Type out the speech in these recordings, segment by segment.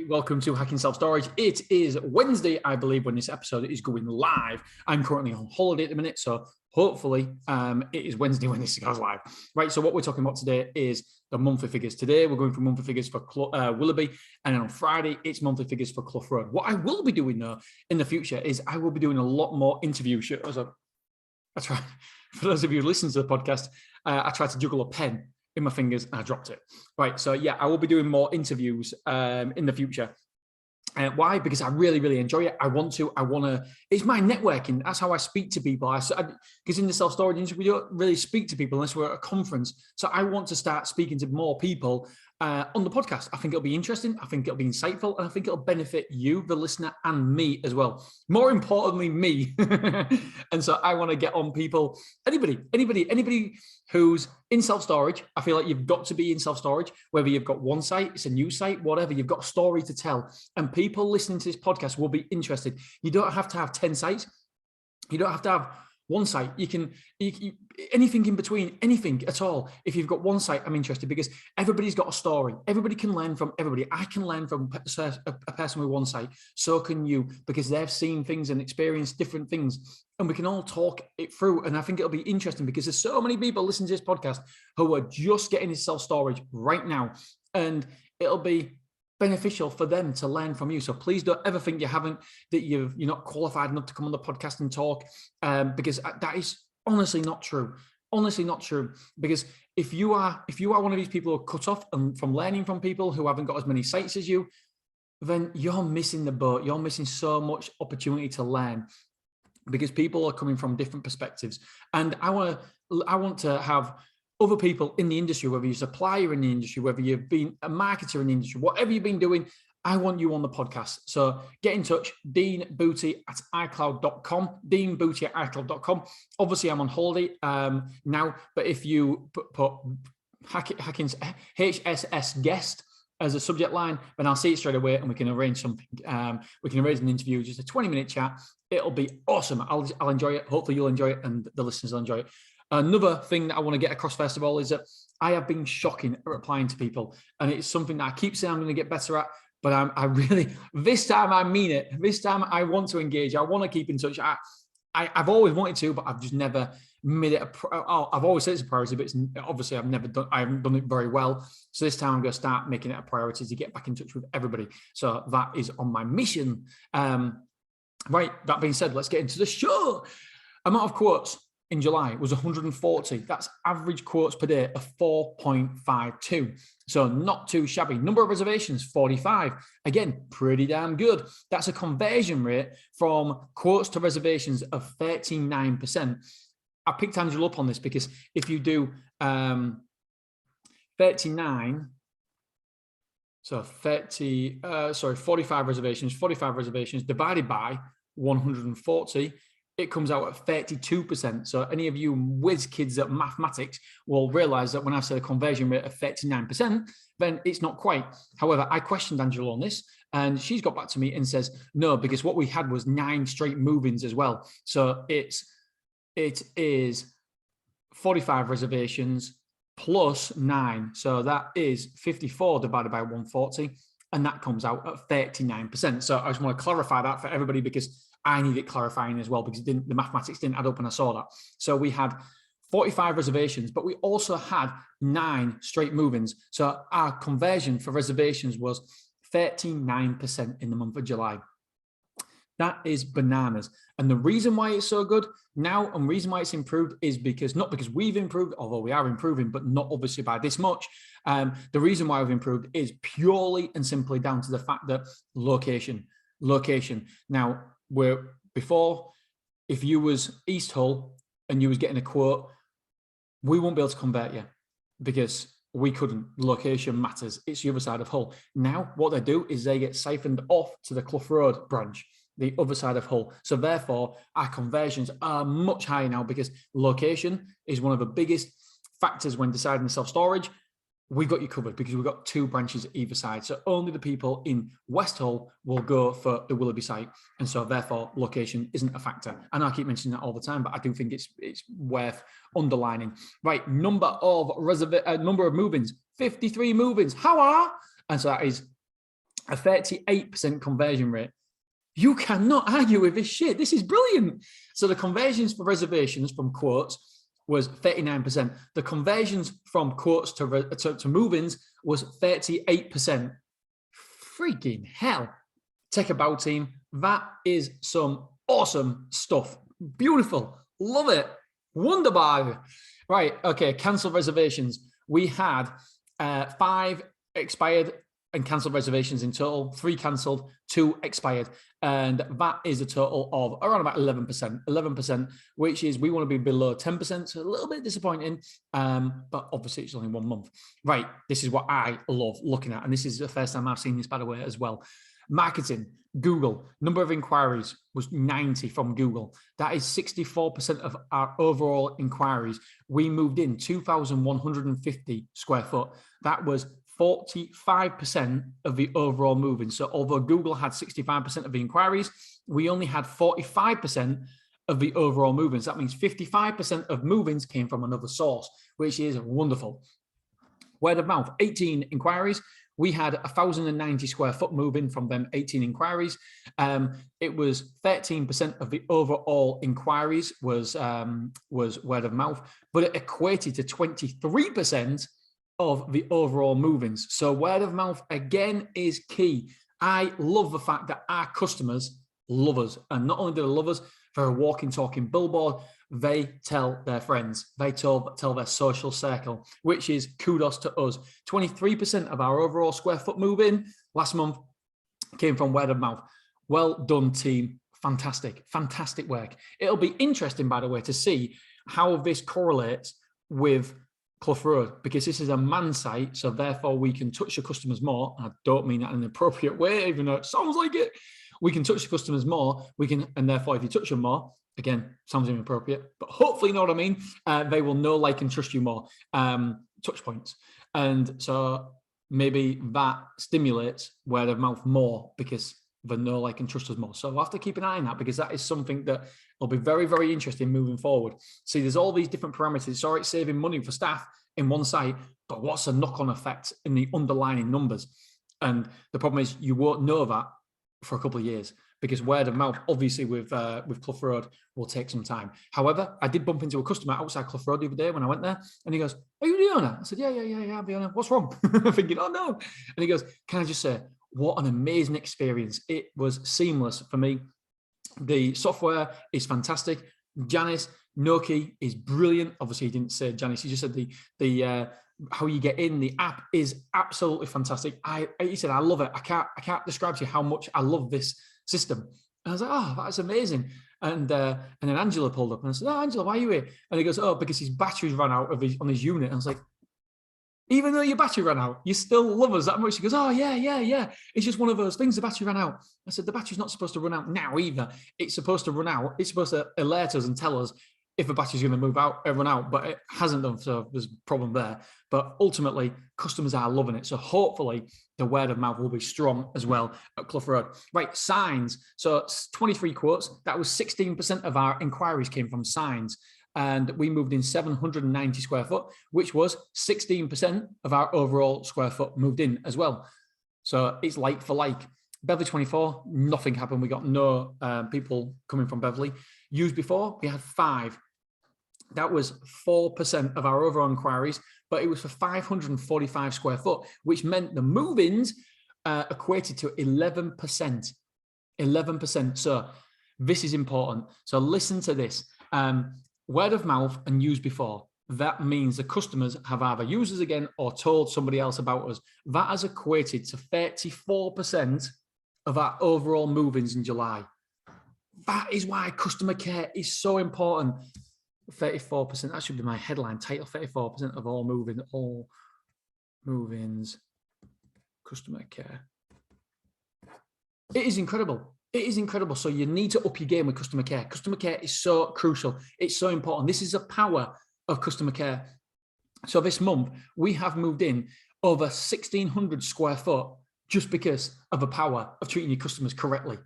Welcome to Hacking Self-Storage. It is Wednesday, I believe, when this episode is going live. I'm currently on holiday at the minute, so hopefully it is Wednesday when this goes live. Right, so what we're talking about today is the monthly figures. Today, we're going for monthly figures for Willerby, and then on Friday, it's monthly figures for Clough Road. What I will be doing, though, in the future is I will be doing a lot more interview shows. I try, for those of you who listen to the podcast, I try to juggle a pen in my fingers and I dropped it. Right, so yeah, I will be doing more interviews in the future. Why? Because I really, really enjoy it. I want to, it's my networking. That's how I speak to people. Because in the self-storage industry, we don't really speak to people unless we're at a conference. So I want to start speaking to more people on the podcast. I think it'll be interesting. I think it'll be insightful. And I think it'll benefit you, the listener, and me as well. More importantly, me. And so I want to get on people, anybody who's in self-storage. I feel like you've got to be in self-storage, whether you've got one site, it's a new site, whatever, you've got a story to tell. And people listening to this podcast will be interested. You don't have to have 10 sites. You don't have to have one site. You can anything in between, anything at all. If you've got one site, I'm interested because everybody's got a story. Everybody can learn from everybody. I can learn from a person with one site. So can you, because they've seen things and experienced different things. And we can all talk it through. And I think it'll be interesting because there's so many people listening to this podcast who are just getting into self-storage right now. And it'll be beneficial for them to learn from you. So please don't ever think you're not qualified enough to come on the podcast and talk, because that is honestly not true. Honestly not true. Because if you are one of these people who are cut off from learning from people who haven't got as many sites as you, then you're missing the boat. You're missing so much opportunity to learn because people are coming from different perspectives. And I want to have other people in the industry, whether you're a supplier in the industry, whether you've been a marketer in the industry, whatever you've been doing, I want you on the podcast. So get in touch, deanbooty@icloud.com, deanbooty@icloud.com. Obviously, I'm on holiday now, but if you put Hacking's HSS guest as a subject line, then I'll see it straight away and we can arrange something. We can arrange an interview, just a 20-minute chat. It'll be awesome. I'll enjoy it. Hopefully you'll enjoy it and the listeners will enjoy it. Another thing that I want to get across, first of all, is that I have been shocking at replying to people. And it's something that I keep saying I'm going to get better at. But I really, this time I mean it. This time I want to engage. I want to keep in touch. I've always wanted to, but I've just never made it I've always said it's a priority, but it's obviously I haven't done it very well. So this time I'm going to start making it a priority to get back in touch with everybody. So that is on my mission. Right, that being said, let's get into the show. Amount of quotes in July was 140. That's average quotes per day of 4.52. So not too shabby. Number of reservations, 45. Again, pretty damn good. That's a conversion rate from quotes to reservations of 39%. I picked Angela up on this because if you do 45 reservations divided by 140, it comes out at 32%. So any of you whiz kids at mathematics will realize that when I said a conversion rate of 39%, then it's not quite. However, I questioned Angela on this and she's got back to me and says, no, because what we had was 9 straight move-ins as well. So it is 45 reservations plus 9. So that is 54 divided by 140. And that comes out at 39%. So I just want to clarify that for everybody because I need it clarifying as well because the mathematics didn't add up when I saw that. So we had 45 reservations, but we also had 9 straight move-ins. So our conversion for reservations was 39% in the month of July. That is bananas. And the reason why it's so good now and the reason why it's improved is because, not because we've improved, although we are improving, but not obviously by this much. The reason why we've improved is purely and simply down to the fact that location. Now, before, if you was East Hull and you was getting a quote, we won't be able to convert you because we couldn't. Location matters. It's the other side of Hull. Now, what they do is they get siphoned off to the Clough Road branch, the other side of Hull. So therefore, our conversions are much higher now because location is one of the biggest factors when deciding self-storage. We've got you covered because we've got 2 branches at either side. So only the people in West Hull will go for the Willerby site. And so therefore location isn't a factor. And I keep mentioning that all the time, but I do think it's worth underlining. Right, number of move-ins, 53 move-ins. How are? And so that is a 38% conversion rate. You cannot argue with this shit. This is brilliant. So the conversions for reservations from quotes was 39%. The conversions from quotes to move-ins was 38%. Freaking hell. Take a bow team. That is some awesome stuff. Beautiful. Love it. Wonderbar. Right. Okay. Cancel reservations. We had 5 expired and cancelled reservations in total, 3 cancelled, 2 expired. And that is a total of around about 11%, which is, we want to be below 10%. So a little bit disappointing, but obviously it's only 1 month. Right. This is what I love looking at. And this is the first time I've seen this, by the way, as well. Marketing, Google, number of inquiries was 90 from Google. That is 64% of our overall inquiries. We moved in 2,150 square foot. That was 45% of the overall move-in. So although Google had 65% of the inquiries, we only had 45% of the overall move-ins. That means 55% of move-ins came from another source, which is wonderful. Word of mouth, 18 inquiries. We had 1,090 square foot move-in from them 18 inquiries. It was 13% of the overall inquiries was word of mouth, but it equated to 23% of the overall move-ins. So word of mouth, again, is key. I love the fact that our customers love us. And not only do they love us, for a walking, talking billboard, they tell their friends, they tell their social circle, which is kudos to us. 23% of our overall square foot move-in last month came from word of mouth. Well done, team. Fantastic, fantastic work. It'll be interesting, by the way, to see how this correlates with Clough Road, because this is a man site, so therefore we can touch the customers more. I don't mean that in an appropriate way, even though it sounds like it. We can touch the customers more. We can, and therefore, if you touch them more, again, sounds inappropriate, but hopefully, you know what I mean. They will know, like, and trust you more. Touch points, and so maybe that stimulates word of mouth more because they know, like, and trust us more. So we'll have to keep an eye on that, because that is something that will be very, very interesting moving forward. See, there's all these different parameters. It's all right saving money for staff in one site, but what's the knock-on effect in the underlying numbers? And the problem is you won't know that for a couple of years, because word of mouth, obviously, with Clough Road will take some time. However, I did bump into a customer outside Clough Road the other day when I went there, and he goes, "Are you the owner?" I said, "Yeah, I'm the owner. What's wrong?" I'm thinking, "Oh no!" And he goes, "Can I just say, what an amazing experience! It was seamless for me. The software is fantastic. Janice Noki is brilliant. Obviously, he didn't say Janice. He just said the how you get in. The app is absolutely fantastic. He said, I love it. I can't describe to you how much I love this system." And I was like, "Oh, that's amazing." And then Angela pulled up, and I said, "Oh, Angela, why are you here?" And he goes, "Oh, because his batteries ran out on his unit." And I was like, "Even though your battery ran out, you still love us that much?" She goes, "Oh, yeah. It's just one of those things. The battery ran out." I said, "The battery's not supposed to run out now either. It's supposed to run out. It's supposed to alert us and tell us if the battery's going to run out, but it hasn't done, so there's a problem there." But ultimately, customers are loving it. So hopefully the word of mouth will be strong as well at Clough Road. Right, signs. So 23 quotes. That was 16% of our inquiries came from signs. And we moved in 790 square foot, which was 16% of our overall square foot moved in as well. So it's like for like. Beverly 24, nothing happened. We got no people coming from Beverly. Used before, we had 5. That was 4% of our overall inquiries, but it was for 545 square foot, which meant the move-ins equated to 11%. 11%. So this is important. So listen to this. Word of mouth and used before. That means the customers have either used us again or told somebody else about us. That has equated to 34% of our overall move-ins in July. That is why customer care is so important. 34%, that should be my headline title, 34% of all move-ins, customer care. It is incredible. It is incredible. So you need to up your game with customer care. Customer care is so crucial. It's so important. This is the power of customer care. So this month, we have moved in over 1,600 square foot just because of the power of treating your customers correctly.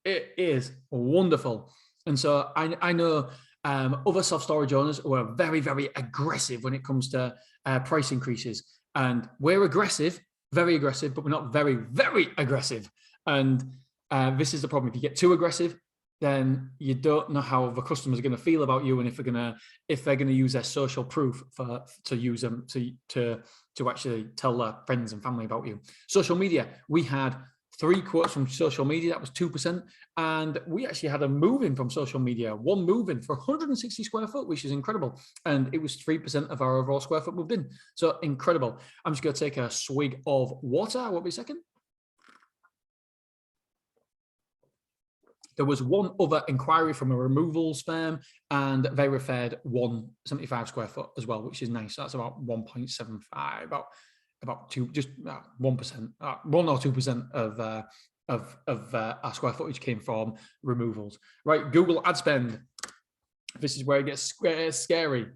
It is wonderful. And so I know other self-storage owners who are very, very aggressive when it comes to price increases. And we're aggressive, very aggressive, but we're not very, very aggressive. And this is the problem. If you get too aggressive, then you don't know how the customers are going to feel about you, and if they're going to use their social proof to use them to actually tell their friends and family about you. Social media, we had 3 quotes from social media. That was 2%, and we actually had a move-in from social media, 1 move-in for 160 square foot, which is incredible, and it was 3% of our overall square foot moved in. So incredible. I'm just going to take a swig of water. Won't be a second. There was 1 other inquiry from a removals firm, and they referred 175 square foot as well, which is nice. That's about 1.75, about 2, just 1%, 1 or 2% of our square footage came from removals. Right, Google ad spend. This is where it gets scary.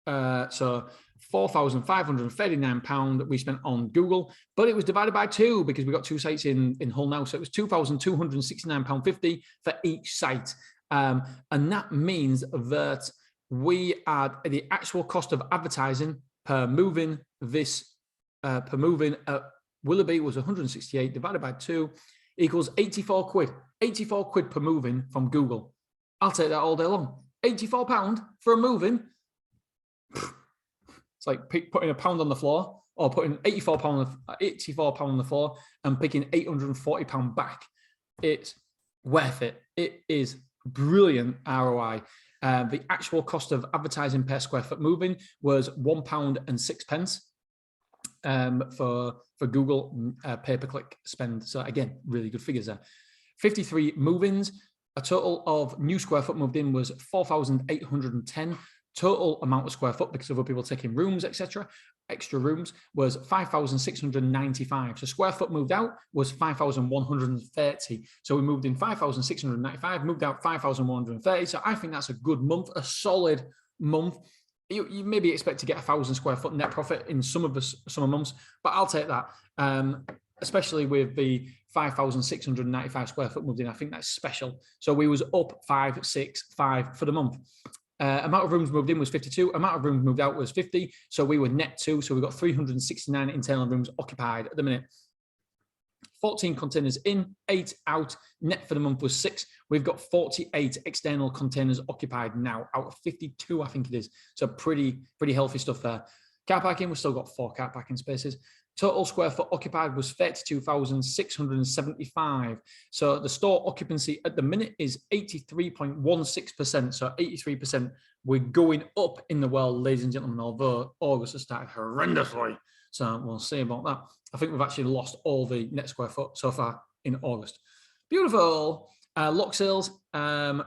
So £4,539 we spent on Google, but it was divided by 2 because we got 2 sites in Hull now. So it was £2,269.50 for each site. And that means that we had the actual cost of advertising per move-in per move-in at Willerby was 168 divided by 2 equals 84 quid. 84 quid per move-in from Google. I'll take that all day long. £84 for a move-in. It's like putting a pound on the floor, or putting £84 on the floor and picking £840 back. It's worth it. It is brilliant ROI. The actual cost of advertising per square foot moving was £1.06 for Google pay-per-click spend. So again, really good figures there. 53 move-ins. A total of new square foot moved in was 4,810. Total amount of square foot, because of other people taking rooms, etc., extra rooms, was 5,695. So square foot moved out was 5,130. So we moved in 5,695, moved out 5,130. So I think that's a good month, a solid month. You maybe expect to get 1,000 square foot net profit in some of the summer months, but I'll take that, especially with the 5,695 square foot moved in. I think that's special. So we was up 565 for the month. Amount of rooms moved in was 52. Amount of rooms moved out was 50. So we were net 2. So we got 369 internal rooms occupied at the minute. 14 containers in, 8 out. Net for the month was 6. We've got 48 external containers occupied now out of 52, I think it is. So pretty healthy stuff there. Car parking, we've still got 4 car parking spaces. Total square foot occupied was 32,675. So the store occupancy at the minute is 83.16%. So 83%. We're going up in the world, ladies and gentlemen, although August has started horrendously. So we'll see about that. I think we've actually lost all the net square foot so far in August. Beautiful. Lock sales,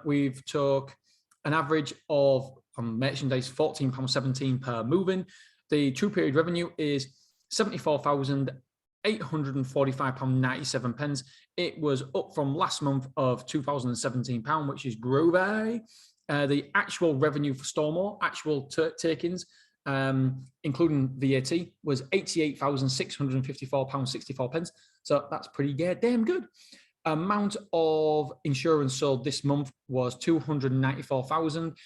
we've took an average of merchandise £14.17 per move-in. The true period revenue is £74,845.97. It was up from last month of £2,017, which is groovy. The actual revenue for Stormore, actual takings, including VAT, was £88,654.64. So that's pretty damn good. Amount of insurance sold this month was 294,000.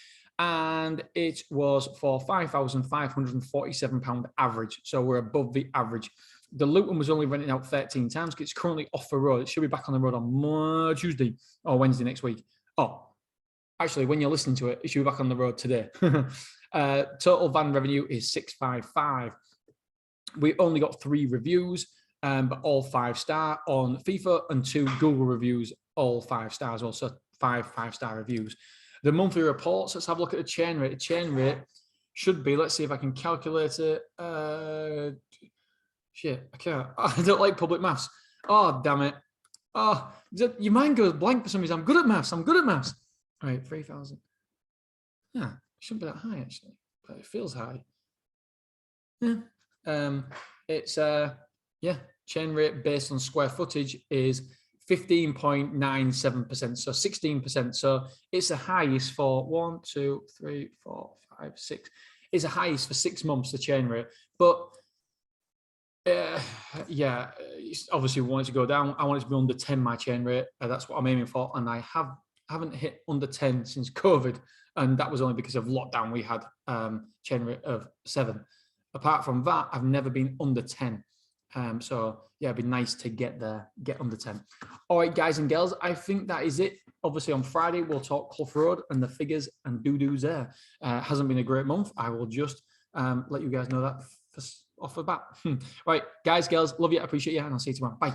And it was for £5,547 average. So we're above the average. The Luton was only renting out 13 times because it's currently off the road. It should be back on the road on Tuesday or Wednesday next week. Oh, actually, when you're listening to it, it should be back on the road today. Total van revenue is 655. We only got 3 reviews, but all 5-star on FIFA, and 2 Google reviews, all 5 stars, also 5 5-star reviews. The monthly reports, let's have a look at the chain rate. The chain rate should be, let's see if I can calculate it. Shit, I can't. I don't like public maths. Oh, damn it. Oh, your mind goes blank for some reason. I'm good at maths. All right, 3,000. Yeah, it shouldn't be that high, actually, but it feels high. Yeah. It's, chain rate based on square footage is 15.97%, so 16%. So it's the highest for 1, 2, 3, 4, 5, 6. It's the highest for 6 months, the chain rate. But obviously we want it to go down. I want it to be under 10, my chain rate. That's what I'm aiming for. And I haven't hit under 10 since COVID. And that was only because of lockdown. We had chain rate of 7. Apart from that, I've never been under 10. So yeah, it'd be nice to get there, get under 10. All right, guys and girls, I think that is it. Obviously, on Friday, we'll talk Clough Road and the figures and doo-doos there. Hasn't been a great month. I will just let you guys know that off the bat. Right, guys, girls, love you. I appreciate you. And I'll see you tomorrow. Bye.